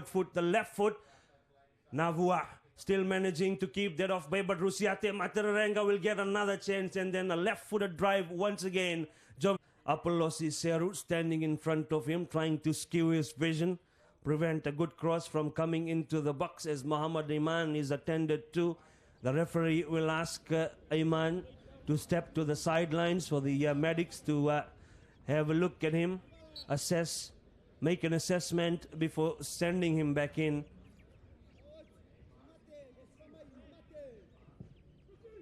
forward foot, the left foot. Navua still managing to keep that off by, but Rusiate Matararenga will get another chance, and then a left-footed drive once again. Apollosi Seru standing in front of him, trying to skew his vision, prevent a good cross from coming into the box as Muhammad Iman is attended to. The referee will ask Iman to step to the sidelines for the medics to have a look at him, assess, make an assessment before sending him back in.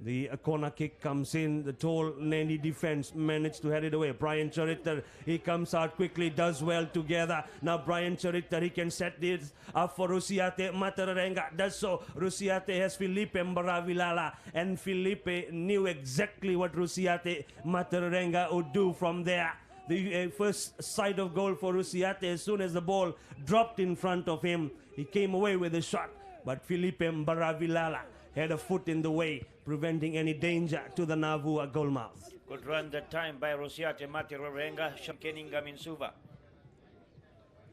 The corner kick comes in. The tall Nadi defense managed to head it away. Brian Charitar, he comes out quickly, does well together. Now Brian Charitar, he can set this up for Rusiate Matararenga. Does so. Rusiate has Felipe Mbaravilala, and Felipe knew exactly what Rusiate Matararenga would do from there. The first sight of goal for Rusiate, as soon as the ball dropped in front of him, he came away with a shot. But Felipe Mbaravilala had a foot in the way, preventing any danger to the Navua goalmouth. Good run that time by Rusiate Matararenga, Keninga Minsuva.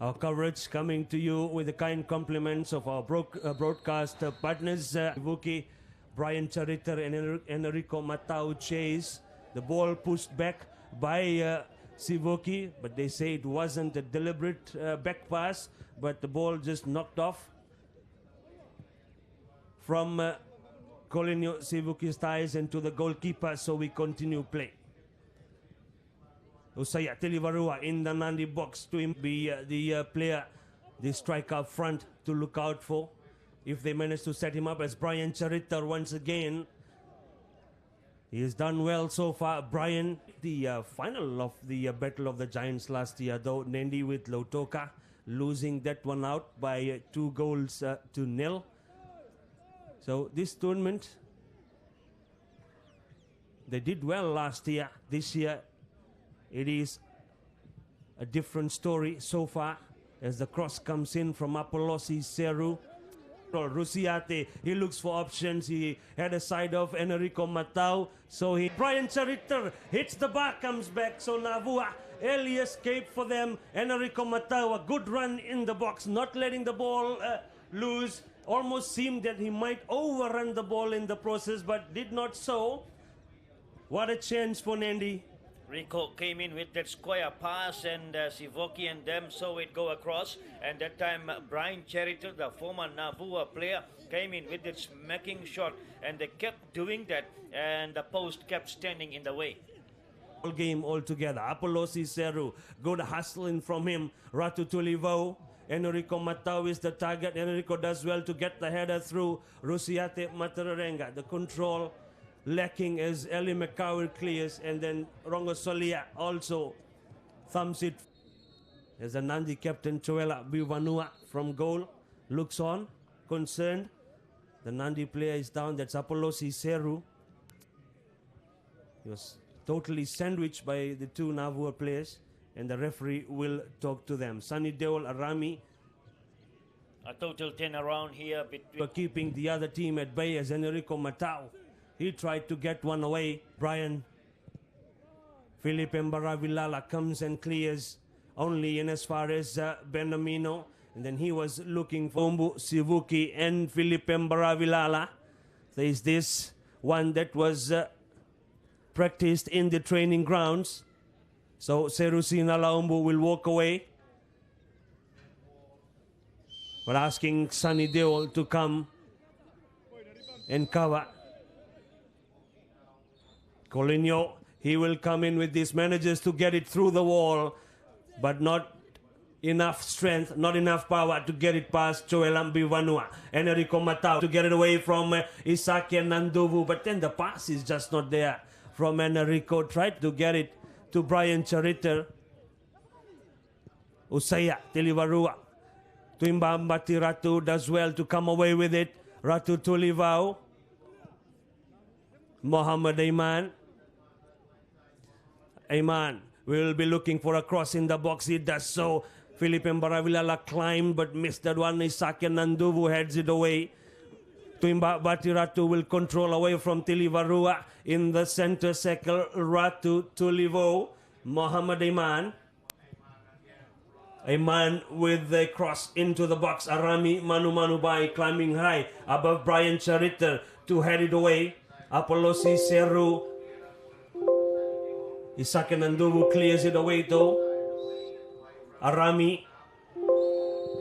Our coverage coming to you with the kind compliments of our broadcast partners, Vuki, Brian Charitar and Enrico Matau chase. The ball pushed back by Sivuki, but they say it wasn't a deliberate back pass, but the ball just knocked off from Colinio Sivuki's ties and to the goalkeeper, so we continue play. Usaya Tilivarua in the Nadi box to be the player, the striker up front to look out for if they manage to set him up, as Brian Charitar once again. He has done well so far. Brian, the final of the Battle of the Giants last year, though, Nadi with Lautoka losing that one out by 2 goals to 0. So this tournament, they did well last year. This year, it is a different story so far as the cross comes in from Apollosi Seru. Rusiate, he looks for options. He had a side of Enrico Matau. So Brian Charitar hits the bar, comes back. So Navua, early escape for them. Enrico Matau, a good run in the box, not letting the ball loose. Almost seemed that he might overrun the ball in the process, but did not so. What a chance for Nadi. Rico came in with that square pass, and Sivoki and them saw it go across. And that time, Brian Charitar, the former Navua player, came in with that smacking shot, and they kept doing that, and the post kept standing in the way. Game altogether. Apollosi Seru, good hustling from him. Ratu Tulivau. Enrico Matau is the target. Enrico does well to get the header through. Rusiate Matararenga, the control lacking as Eli McCower clears, and then Rongo Solia also thumbs it. As the Nadi captain Choela Bivanua from goal looks on, concerned. The Nadi player is down. That's Apollosi Seru. He was totally sandwiched by the 2 Navua players, and the referee will talk to them. Sunny Deol Arami. A total 10 around here between Keeping the other team at bay as Enrico Matau. He tried to get one away. Brian Felipe Mbaravilala comes and clears only in as far as Benamino. And then he was looking for Umbu Sivuki and Felipe Mbaravilala. There is this one that was practiced in the training grounds. So Serusina Laumbu will walk away. We're asking Sunny Deol to come and cover. Colinio, he will come in with these managers to get it through the wall, but not enough strength, not enough power to get it past Choelambi Vanua. Enrico Matau to get it away from Isaki and Nanduvu, but then the pass is just not there from Enrico. Tried to get it to Brian Charitar. Usaya Tilivarua. Tuimbambati Ratu does well to come away with it. Ratu Tulivau. Mohammed Iman. Iman will be looking for a cross in the box. He does so. Felipe Mbaravilala climbed but missed that one. Isaki Nanduvu heads it away. Tuimbambati Ratu will control away from Tilivarua in the center circle. Ratu Tulivo. Mohammed Iman. A man with the cross into the box. Arami Manu Manubai climbing high above Brian Chariter to head it away. Apolosi Seru. Isake Nanduvu clears it away though. Arami.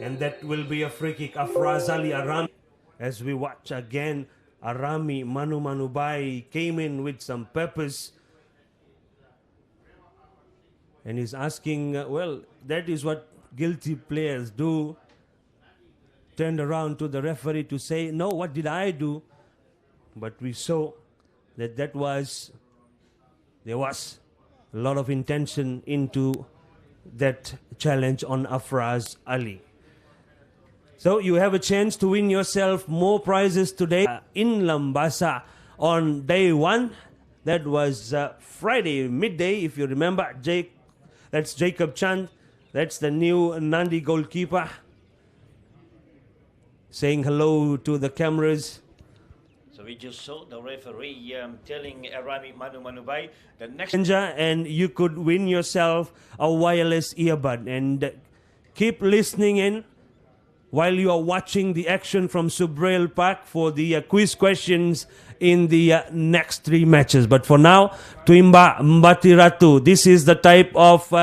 And that will be a free kick. Afrazali Arami. As we watch again, Arami Manu Manubai came in with some purpose. And he's asking, well, that is what guilty players do. Turned around to the referee to say, no, what did I do? But we saw that there was a lot of intention into that challenge on Afraz Ali. So you have a chance to win yourself more prizes today in Lambasa on day 1. That was Friday midday, if you remember. That's Jacob Chand. That's the new Nadi goalkeeper. Saying hello to the cameras. So we just saw the referee telling Arami Manu Manubai the next... And you could win yourself a wireless earbud. And keep listening in while you are watching the action from Subrail Park for the quiz questions in the next 3 matches. But for now, Tuimba Mbatiratu. This is the type of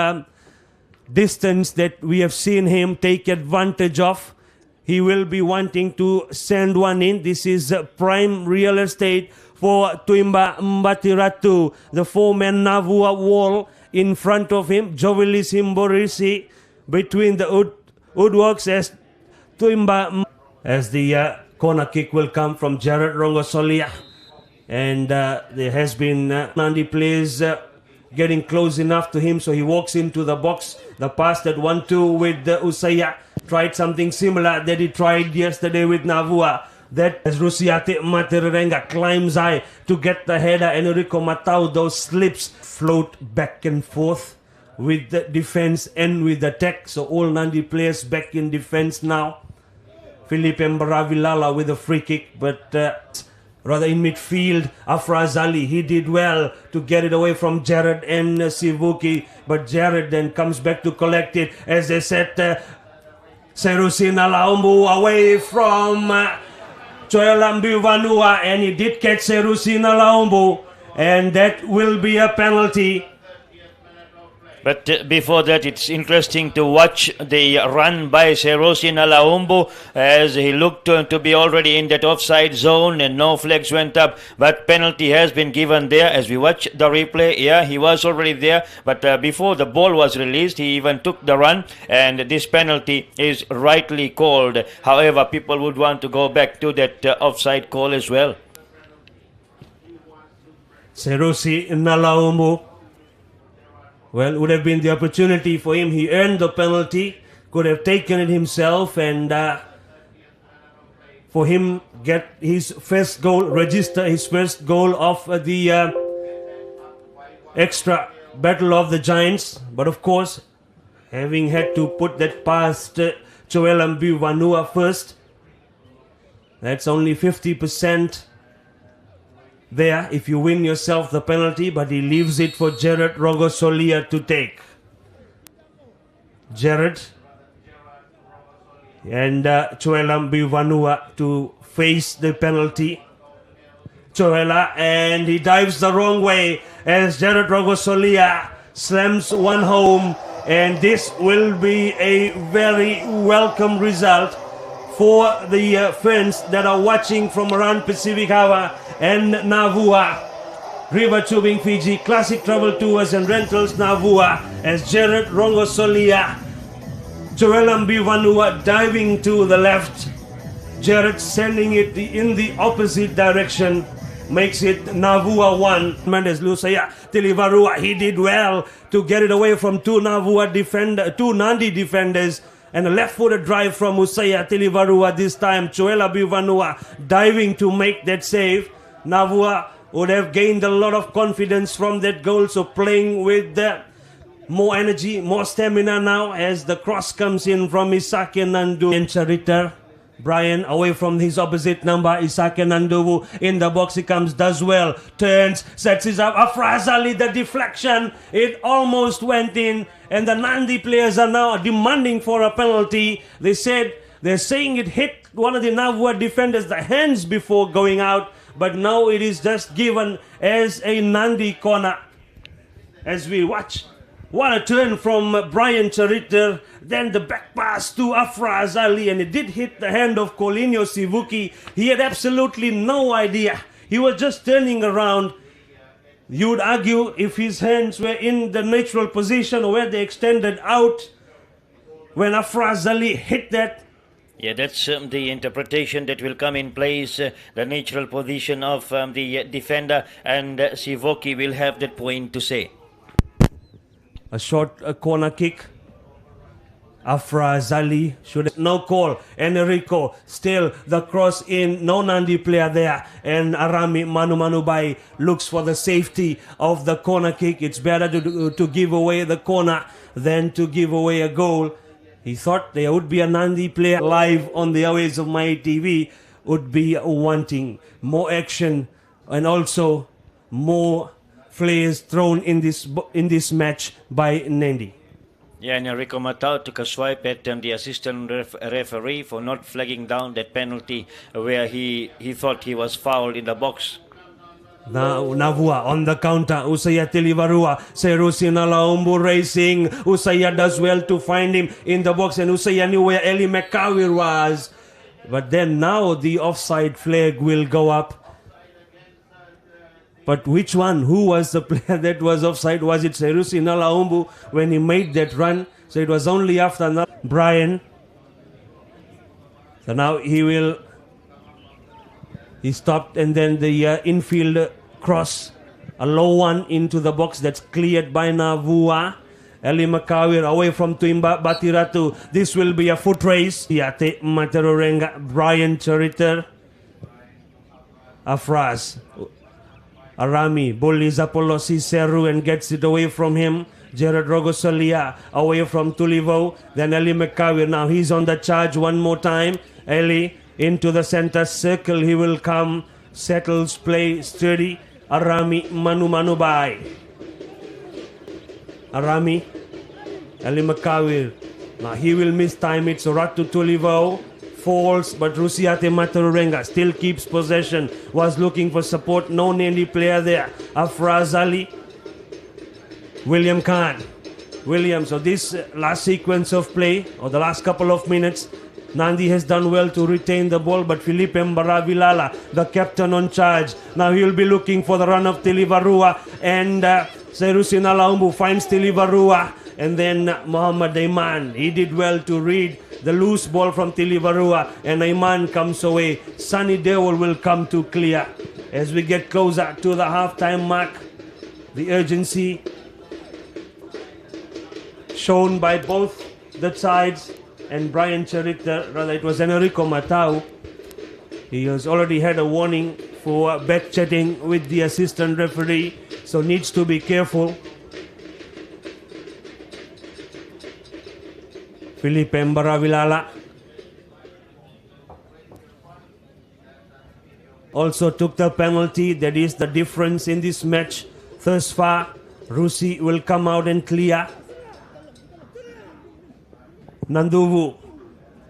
distance that we have seen him take advantage of. He will be wanting to send one in. This is prime real estate for Tuimba Mbatiratu. The 4-man Navua wall in front of him. Jovelis Himborisi between the woodworks as Tuimba. As the corner kick will come from Jared Rongosolia. And there has been Nandi players getting close enough to him, so he walks into the box. The pass that 1-2 with Usaya tried something similar that he tried yesterday with Navua. That as Rusiate Materenga climbs high to get the header, Enrico Matau, those slips float back and forth with the defense and with attack. So all Nandi players back in defense now. Felipe Mbaravilala with a free kick, but rather in midfield, Afraz Ali, he did well to get it away from Jared and Sivuki, but Jared then comes back to collect it as they set Serusin Alaumbu away from Choelambu Vanua, and he did catch Serusin Alaumbu, and that will be a penalty. But before that, it's interesting to watch the run by Serosin Alaumbu as he looked to be already in that offside zone and no flags went up. But penalty has been given there as we watch the replay. Yeah, he was already there. But before the ball was released, he even took the run. And this penalty is rightly called. However, people would want to go back to that offside call as well. Serosi Alaumbu. Well, would have been the opportunity for him. He earned the penalty, could have taken it himself, and for him get his first goal, register his first goal of the extra battle of the Giants. But of course, having had to put that past Choelambu Vanua first, that's only 50%. There, if you win yourself the penalty, but he leaves it for Jared Rogosolia to take. Jared and Choelambu Vanua to face the penalty. Choela, and he dives the wrong way as Jared Rogosolia slams one home, and this will be a very welcome result for the fans that are watching from around Pacific Harbor and Navua. River Tubing Fiji, Classic Travel Tours and Rentals Navua as Jared Rongosolia, Choelambu Vanua diving to the left. Jared sending it in the opposite direction. Makes it Navua 1. Mendes Lusaya Tilivarua, he did well to get it away from two Nandi defenders. And a left-footed drive from Usaya Tilivarua this time. Choelambu Vanua diving to make that save. Navua would have gained a lot of confidence from that goal. So playing with more energy, more stamina now as the cross comes in from Isake Nandu and Chariter. Brian away from his opposite number, Isake Nanduvu in the box. He comes, does well, turns, sets it up. Afraz Ali, the deflection, it almost went in, and the Nandi players are now demanding for a penalty. They're saying it hit one of the Navua defenders, the hands before going out, but now it is just given as a Nandi corner. As we watch, what a turn from Brian Chariter. Then the back pass to Afraz Ali, and it did hit the hand of Colinio Sivuki. He had absolutely no idea. He was just turning around. You would argue if his hands were in the natural position or where they extended out when Afraz Ali hit that. Yeah, that's the interpretation that will come in place, the natural position of the defender, and Sivoki will have that point to say. A short corner kick. Afraz Ali should have no call. Enrico still the cross in, no Nandi player there, and Arami Manubai looks for the safety of the corner kick. It's better to give away the corner than to give away a goal. He thought there would be a Nandi player live on the airwaves of My TV, would be wanting more action and also more flares thrown in this match by Nandi. Yeah, and Enrico Matao took a swipe at the assistant referee for not flagging down that penalty where he thought he was fouled in the box. Navua on the counter. Usaya Tilivarua. Serusi Nalaumbu racing. Usaya does well to find him in the box, and Usaya knew where Eli McCawir was. But then now the offside flag will go up. But which one? Who was the player that was offside? Was it Serusi Nalaumbu when he made that run? So it was only after Brian. So now he stopped, and then the infield cross, a low one into the box that's cleared by Navua. Eli Makawir away from Tuimba Batiratu. This will be a foot race. Yate Materorenga, Brian Chariter, Afraz, Arami, bullies Apollosi Seru and gets it away from him. Jared Rogosalia away from Tulivo. Then Eli Makawir, now he's on the charge one more time. Eli into the center circle, he will come, settles play, sturdy. Arami Manubai. Arami, Ali Makawir. Now he will miss time. It's Ratu Tulivo. Falls, but Rusiate Matarurenga still keeps possession. Was looking for support. No Nandi player there. Afraz Ali. William Khan. William. So this last sequence of play, or the last couple of minutes, Nandi has done well to retain the ball, but Felipe Mbaravilala, the captain on charge. Now he will be looking for the run of Tilivarua, and Serusina Laumbu finds Tilivarua, and then Muhammad Aiman. He did well to read the loose ball from Tilivarua, and Aiman comes away. Sunny Dewal will come to clear. As we get closer to the halftime mark, the urgency shown by both the sides. And Brian Chariter, rather it was Enrico Matau. He has already had a warning for back chatting with the assistant referee, so needs to be careful. Felipe Mbaravilala also took the penalty. That is the difference in this match thus far. Rusi will come out and clear. Nanduvu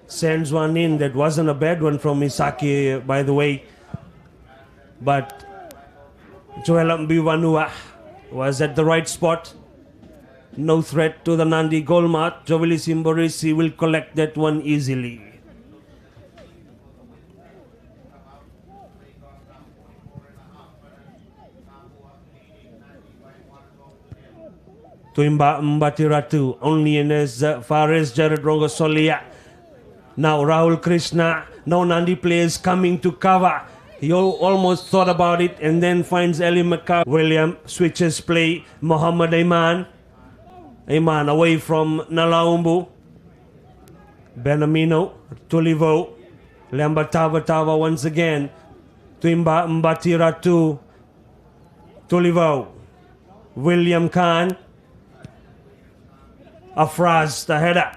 sends one in. That wasn't a bad one from Misaki, by the way. But Joel Mbiwanua was at the right spot. No threat to the Nandi goal mark. Jovili Simborisi will collect that one easily. Tuimba Mbatiratu only in as far as Jared Rogosolia. Now Rahul Krishna, no Nandi players coming to cover. He almost thought about it and then finds Eli McCarr. William switches play. Muhammad Aiman. Aiman away from Nalaumbu. Benamino, Tulivo. Lambatava once again. Tuimba Mbatiratu. Tulivo. William Khan. Afraz, the header.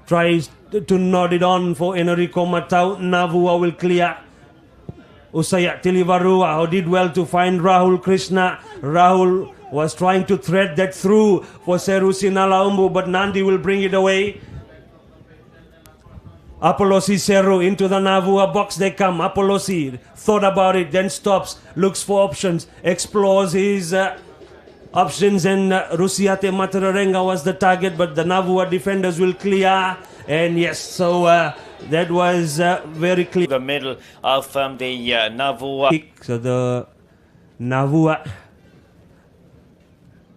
tries to nod it on for Enrico Matau. Navua will clear. Usaya Tilivarua, who did well to find Rahul Krishna. Rahul was trying to thread that through for Serusi Nalaumbu, but Nandi will bring it away. Apolosi Seru into the Navua box they come. Apolosi thought about it, then stops, looks for options, explores his options, and Rusiate Matararenga was the target, but the Navua defenders will clear. And yes, so that was very clear. The middle of the Navua. So the Navua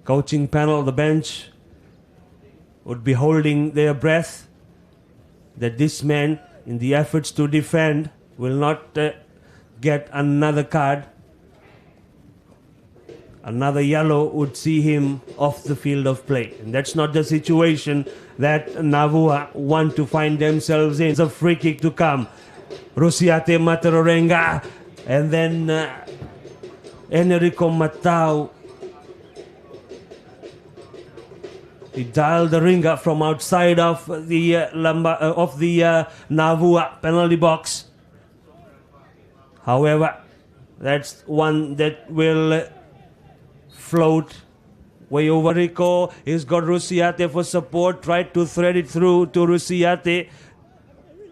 coaching panel, the bench, would be holding their breath that this man, in the efforts to defend, will not get another card. Another yellow would see him off the field of play. And that's not the situation that Navua want to find themselves in. It's a free kick to come. Rusiate Matararenga, and then Enrico Matau. He dialed the ringer from outside of the Navua penalty box. However, that's one that will float way over. Rico, he's got Rusiate for support, tried to thread it through to Rusiate.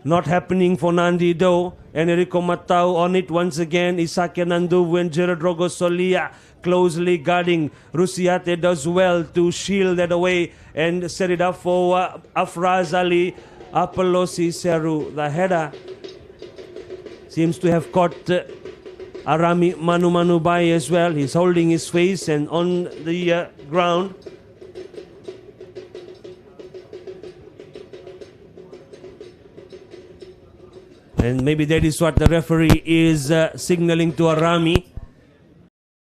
Not happening for Nandi though. Enrico Matau on it once again. Isake Nandu and Gerard Rogosolia closely guarding. Rusiate does well to shield that away and set it up for Afraz Ali. Apolosi Seru, the header, seems to have caught Arami Manu Bai as well. He's holding his face and on the ground. And maybe that is what the referee is signaling to Arami.